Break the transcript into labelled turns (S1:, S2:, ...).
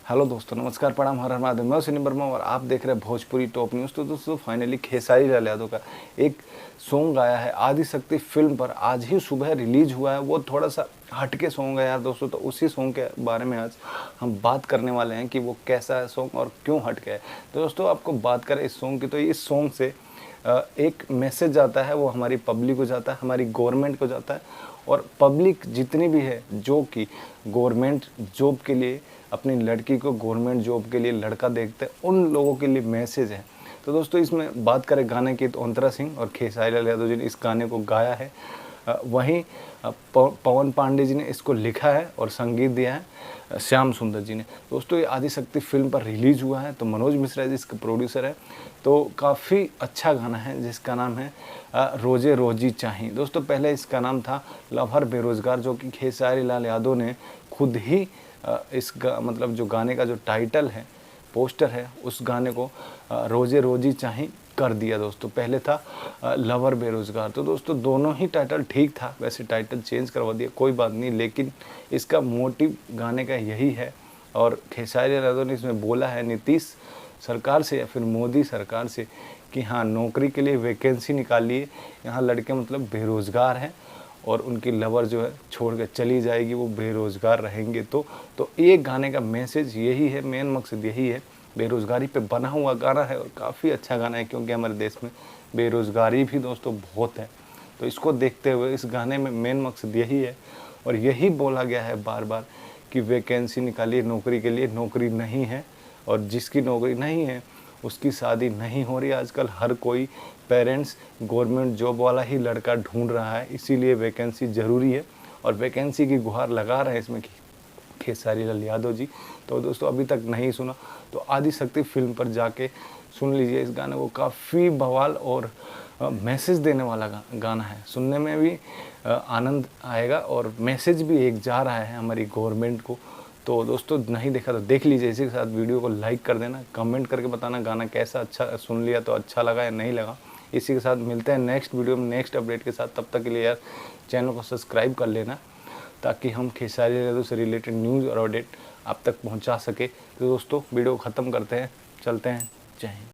S1: Hello दोस्तों, नमस्कार, प्रणाम, हर हर महादेव। मैं सुनील वर्मा और आप देख रहे हैं भोजपुरी टॉप न्यूज़। तो दोस्तों फाइनली खेसारी लाल यादव का एक सॉन्ग आया है आदिशक्ति फिल्म पर, आज ही सुबह रिलीज हुआ है। वो थोड़ा सा हटके सॉन्ग है यार दोस्तों, तो उसी सॉन्ग के बारे में आज हम बात करने वाले हैं कि वो कैसा है सॉन्ग और क्यों हटके है। तो दोस्तों आपको बात करें इस सॉन्ग की, तो इस सॉन्ग से एक मैसेज जाता है, वो हमारी पब्लिक को जाता है, हमारी गवर्नमेंट को जाता है। और पब्लिक जितनी भी है जो कि गवर्नमेंट जॉब के लिए अपनी लड़की को गवर्नमेंट जॉब के लिए लड़का देखते हैं, उन लोगों के लिए मैसेज है। तो दोस्तों इसमें बात करें गाने की, तो अंतरा सिंह और खेसारी लाल यादव जी ने इस गाने को गाया है। वहीं पवन पांडे जी ने इसको लिखा है और संगीत दिया है श्याम सुंदर जी ने। दोस्तों ये आदिशक्ति फिल्म पर रिलीज हुआ है, तो मनोज मिश्रा जी इसके प्रोड्यूसर है। तो काफ़ी अच्छा गाना है जिसका नाम है रोजे रोजी चाही। दोस्तों पहले इसका नाम था लवर बेरोजगार, जो कि खेसारी लाल यादव ने खुद ही इसका मतलब जो गाने का जो टाइटल है, पोस्टर है, उस गाने को रोजे रोजी चाही कर दिया। दोस्तों पहले था लवर बेरोजगार। तो दोस्तों दोनों ही टाइटल ठीक था, वैसे टाइटल चेंज करवा दिया, कोई बात नहीं, लेकिन इसका मोटिव गाने का यही है। और खेसारी लाल यादव ने इसमें बोला है नीतीश सरकार से या फिर मोदी सरकार से कि हाँ, नौकरी के लिए वैकेंसी निकालिए, यहाँ लड़के मतलब बेरोज़गार हैं और उनकी लवर जो है छोड़ के चली जाएगी, वो बेरोज़गार रहेंगे। तो ये गाने का मैसेज यही है, मेन मकसद यही है। बेरोज़गारी पे बना हुआ गाना है और काफ़ी अच्छा गाना है, क्योंकि हमारे देश में बेरोज़गारी भी दोस्तों बहुत है। तो इसको देखते हुए इस गाने में मेन मकसद यही है और यही बोला गया है बार बार कि वैकेंसी निकालिए नौकरी के लिए, नौकरी नहीं है। और जिसकी नौकरी नहीं है उसकी शादी नहीं हो रही। आजकल हर कोई पेरेंट्स गवर्नमेंट जॉब वाला ही लड़का ढूंढ रहा है, इसीलिए वैकेंसी ज़रूरी है और वैकेंसी की गुहार लगा रहे हैं इसमें खेसारी लाल यादव जी। तो दोस्तों अभी तक नहीं सुना तो आदिशक्ति फिल्म पर जाके सुन लीजिए इस गाने को, काफ़ी बवाल और मैसेज देने वाला गाना है। सुनने में भी आनंद आएगा और मैसेज भी एक जा रहा है हमारी गवर्नमेंट को। तो दोस्तों नहीं देखा तो देख लीजिए। इसी के साथ वीडियो को लाइक कर देना, कमेंट करके बताना गाना कैसा, अच्छा सुन लिया तो अच्छा लगा या नहीं लगा। इसी के साथ मिलते हैं नेक्स्ट वीडियो में नेक्स्ट अपडेट के साथ। तब तक के लिए यार चैनल को सब्सक्राइब कर लेना, ताकि हम खेसारी लाल यादव से रिलेटेड न्यूज़ और अपडेट आप तक पहुंचा सके। तो दोस्तों वीडियो ख़त्म करते हैं, चलते हैं, जय हिंद।